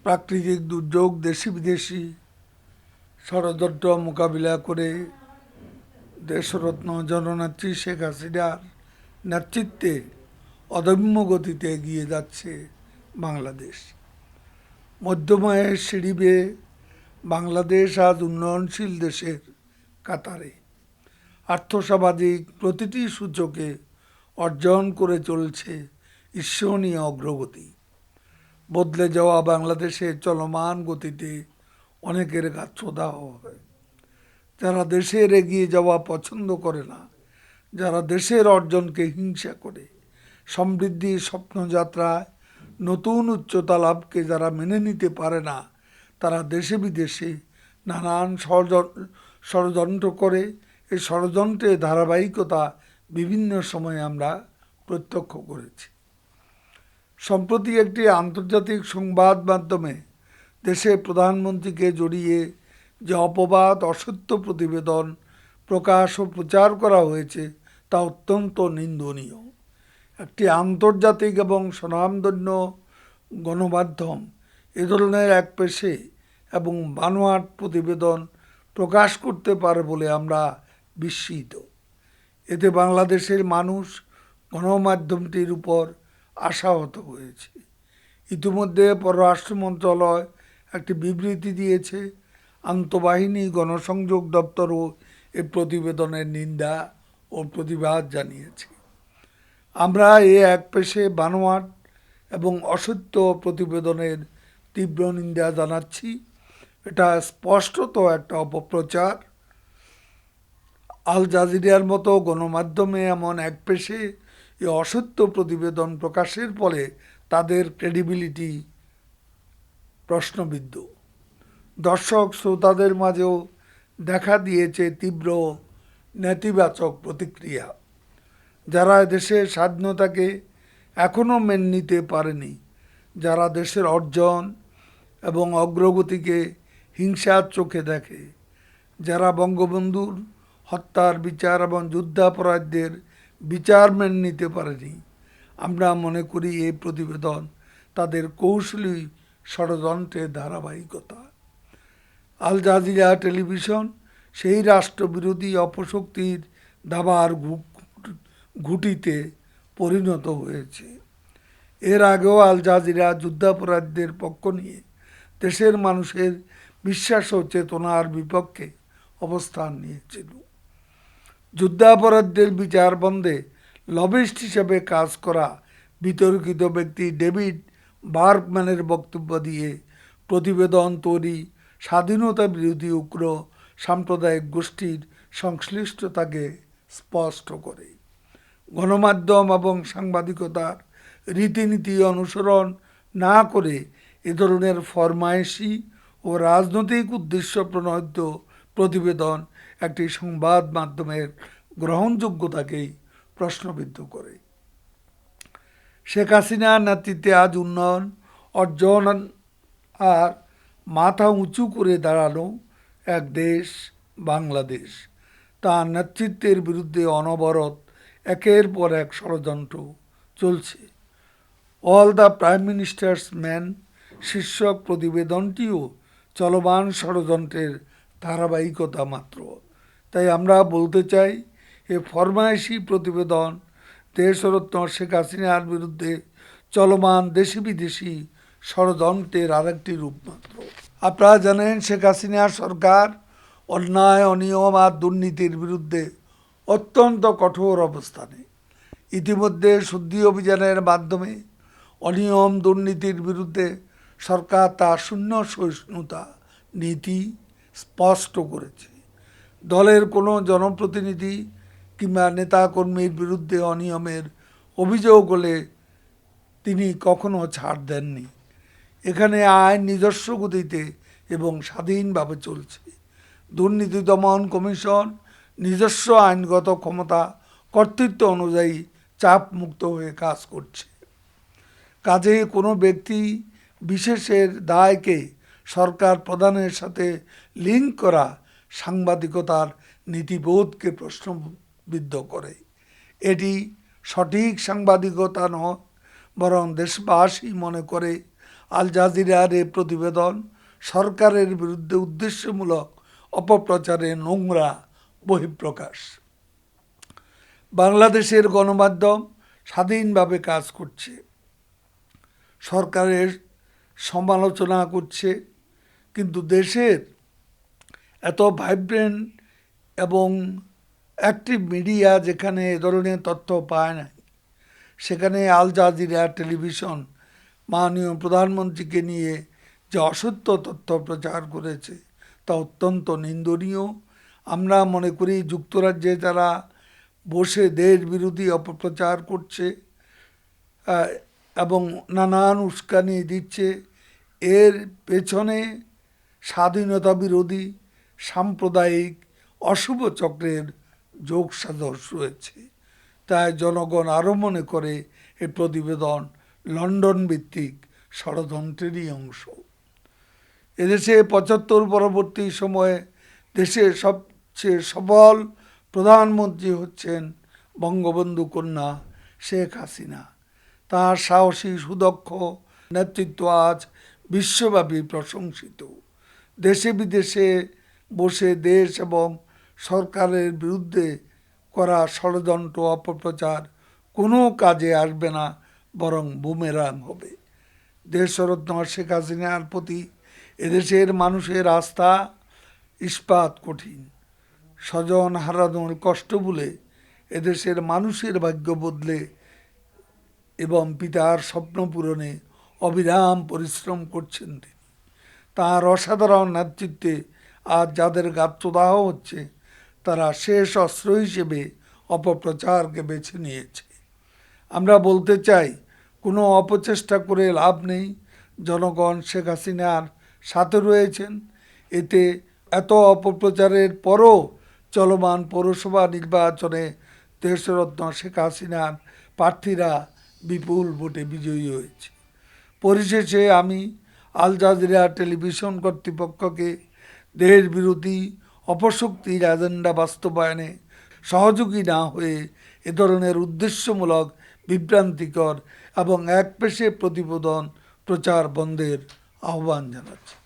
প্রাকৃতিক দুর্যোগ, দেশি বিদেশি ষড়যন্ত্র মোকাবিলা করে দেশরত্ন জননেত্রী শেখ হাসিনার নেতৃত্বে অদম্য গতিতে এগিয়ে যাচ্ছে বাংলাদেশ। মধ্যম আয়ের সিঁড়ি বেয়ে বাংলাদেশ আজ উন্নয়নশীল দেশের কাতারে। আর্থসামাজিক প্রতিটি সূচকে অর্জন করে চলছে ঈর্ষণীয় অগ্রগতি। বদলে যাওয়া বাংলাদেশের চলমান গতিতে অনেকের গাছছোড়া হবে। যারা দেশের এগিয়ে যাওয়া পছন্দ করে না, যারা দেশের অর্জনকে হিংসা করে, সমৃদ্ধির স্বপ্নযাত্রায় নতুন উচ্চতা লাভকে যারা মেনে নিতে পারে না, তারা দেশে বিদেশে নানান ষড়যন্ত্র করে। এই ষড়যন্ত্রের ধারাবাহিকতা বিভিন্ন সময়ে আমরা প্রত্যক্ষ করেছি। সম্প্রতি একটি আন্তর্জাতিক সংবাদ মাধ্যমে দেশের প্রধানমন্ত্রীকে জড়িয়ে যে অপবাদ, অসত্য প্রতিবেদন প্রকাশ ও প্রচার করা হয়েছে তা অত্যন্ত নিন্দনীয়। একটি আন্তর্জাতিক এবং স্বনামধন্য গণমাধ্যম এ ধরনের একপেশে এবং বানোয়াট প্রতিবেদন প্রকাশ করতে পারে বলে আমরা বিস্মিত। এতে বাংলাদেশের মানুষ গণমাধ্যমটির উপর আশাহত হয়েছে। ইতিমধ্যে পররাষ্ট্র মন্ত্রণালয় একটি বিবৃতি দিয়েছে। আন্তঃবাহিনী গণসংযোগ দপ্তরও এই প্রতিবেদনের নিন্দা ও প্রতিবাদ জানিয়েছে। আমরা এই একপেশে বানোয়াট এবং অসত্য প্রতিবেদনের তীব্র নিন্দা জানাচ্ছি। এটা স্পষ্টত একটা অপপ্রচার। আল জাজিরার মতো গণমাধ্যমে এমন একপেশে এই অসত্য প্রতিবেদন প্রকাশের ফলে তাদের ক্রেডিবিলিটি প্রশ্নবিদ্ধ। দর্শক শ্রোতাদের মাঝেও দেখা দিয়েছে তীব্র নেতিবাচক প্রতিক্রিয়া। যারা দেশের স্বাধীনতাকে এখনও মেনে নিতে পারেনি, যারা দেশের অর্জন এবং অগ্রগতিকে হিংসার চোখে দেখে, যারা বঙ্গবন্ধুর হত্যার বিচার এবং যুদ্ধাপরাধীদের বিচার মেনে নিতে পারেনি, আমরা মনে করি এই প্রতিবেদন তাদের কৌশলী ষড়যন্ত্রের ধারাবাহিকতা। আল জাজিরা টেলিভিশন সেই রাষ্ট্রবিরোধী অপশক্তির দাবার ঘুঁটিতে পরিণত হয়েছে। এর আগেও আল জাজিরা যুদ্ধাপরাধীদের পক্ষ নিয়ে দেশের মানুষের বিশ্বাস ও চেতনার বিপক্ষে অবস্থান নিয়েছিল। যুদ্ধাপরাধীদের বিচার বন্ধে লবিস্ট হিসেবে কাজ করা বিতর্কিত ব্যক্তি ডেভিড বার্গম্যানের বক্তব্য দিয়ে প্রতিবেদন তৈরি স্বাধীনতা বিরোধী উগ্র সাম্প্রদায়িক গোষ্ঠীর সংশ্লিষ্টতাকে স্পষ্ট করে। গণমাধ্যম এবং সাংবাদিকতার রীতিনীতি অনুসরণ না করে এ ধরনের ফরমায়েশি ও রাজনৈতিক উদ্দেশ্য প্রণোদিত প্রতিবেদন একটি সংবাদ মাধ্যমের গ্রহণযোগ্যতাকেই প্রশ্নবিদ্ধ করে। শেখ হাসিনার নেতৃত্বে আজ উন্নয়ন অর্জন আর মাথা উঁচু করে দাঁড়ানো এক দেশ বাংলাদেশ। তার নেতৃত্বের বিরুদ্ধে অনবরত একের পর এক ষড়যন্ত্র চলছে। All the prime ministers man শীর্ষক প্রতিবেদনটিও চলমান ষড়যন্ত্রের ধারাবাহিকতা মাত্র। তাই আমরা বলতে চাই, এ ফরমায়েশি প্রতিবেদন দেশরত্ন শেখ হাসিনার বিরুদ্ধে চলমান দেশি বিদেশি ষড়যন্ত্রের আরেকটি রূপ মাত্র। আপনারা জানেন, শেখ হাসিনা সরকার অন্যায়, অনিয়ম আর দুর্নীতির বিরুদ্ধে অত্যন্ত কঠোর অবস্থানে। ইতিমধ্যে শুদ্ধি অভিযানের মাধ্যমে অনিয়ম দুর্নীতির বিরুদ্ধে সরকার তার শূন্য সহিষ্ণুতা নীতি স্পষ্ট করেছে। দলের কোনো জনপ্রতিনিধি কিংবা নেতাকর্মীর বিরুদ্ধে অনিয়মের অভিযোগ হলে তিনি কখনো ছাড় দেননি। এখানে আইন নিজস্ব গতিতে এবং স্বাধীনভাবে চলছে। দুর্নীতি দমন কমিশন নিজস্ব আইনগত ক্ষমতা কর্তৃত্ব অনুযায়ী চাপ মুক্ত হয়ে কাজ করছে। কাজেই কোনো ব্যক্তি বিশেষের দায়কে সরকার প্রধানের সাথে লিঙ্ক করা সাংবাদিকতার নীতিবোধকে প্রশ্নবিদ্ধ করে। এটি সঠিক সাংবাদিকতা নয়, বরং দেশবাসী মনে করে আল জাজিরার এই প্রতিবেদন সরকারের বিরুদ্ধে উদ্দেশ্যমূলক অপপ্রচারের নোংরা বহিঃপ্রকাশ। বাংলাদেশের গণমাধ্যম স্বাধীনভাবে কাজ করছে, সরকারের সমালোচনা করছে, কিন্তু দেশের এত ভাইব্রেন্ট এবং অ্যাক্টিভ মিডিয়া যেখানে এ ধরনের তথ্য পায় না, সেখানে আল জাজিরা টেলিভিশন মাননীয় প্রধানমন্ত্রীকে নিয়ে যে অসত্য তথ্য প্রচার করেছে তা অত্যন্ত নিন্দনীয়। আমরা মনে করি যুক্তরাজ্যে যারা বসে দেশ বিরোধী অপপ্রচার করছে এবং নানান উস্কানি দিচ্ছে, এর পেছনে স্বাধীনতা বিরোধী সাম্প্রদায়িক অশুভ চক্রের যোগসাজশ রয়েছে। তাই জনগণ আরও মনে করে এই প্রতিবেদন লন্ডন ভিত্তিক ষড়যন্ত্রেরই অংশ। এদেশে ৭৫ পরবর্তী সময়ে দেশের সবচেয়ে সফল প্রধানমন্ত্রী হচ্ছেন বঙ্গবন্ধু কন্যা শেখ হাসিনা। তার সাহসী সুদক্ষ নেতৃত্ব আজ বিশ্বব্যাপী প্রশংসিত। দেশে বিদেশে বসে দেশ এবং সরকারের বিরুদ্ধে করা ষড়যন্ত্র অপপ্রচার কোনো কাজে আসবে না, বরং বুমেরাং হবে। দেশরত্ন শেখ হাসিনার প্রতি এদেশের মানুষের আস্থা ইস্পাত কঠিন। স্বজন হারানোর কষ্ট ভুলে এদেশের মানুষের ভাগ্য বদলে এবং পিতার স্বপ্ন পূরণে অবিরাম পরিশ্রম করছেন তিনি। তাঁর অসাধারণ নেতৃত্বে আজ যাদের গাত্রদাহ হচ্ছে, তারা শেষ অস্ত্র হিসেবে অপপ্রচারকে বেছে নিয়েছে। আমরা বলতে চাই, কোনো অপচেষ্টা করে লাভ নেই। জনগণ শেখ হাসিনার সাথে রয়েছেন। এতে এত অপপ্রচারের পরও চলমান পৌরসভা নির্বাচনে দেশরত্ন শেখ হাসিনার প্রার্থীরা বিপুল ভোটে বিজয়ী হয়েছে। পরিশেষে আমি আল জাজিরা টেলিভিশন কর্তৃপক্ষকে দেশ বিরোধী অপশক্তির এজেন্ডা বাস্তবায়নে সহযোগী না হয়ে এ ধরনের উদ্দেশ্যমূলক বিভ্রান্তিকর এবং একপেশে প্রতিবেদন প্রচার বন্ধের আহ্বান জানাচ্ছি।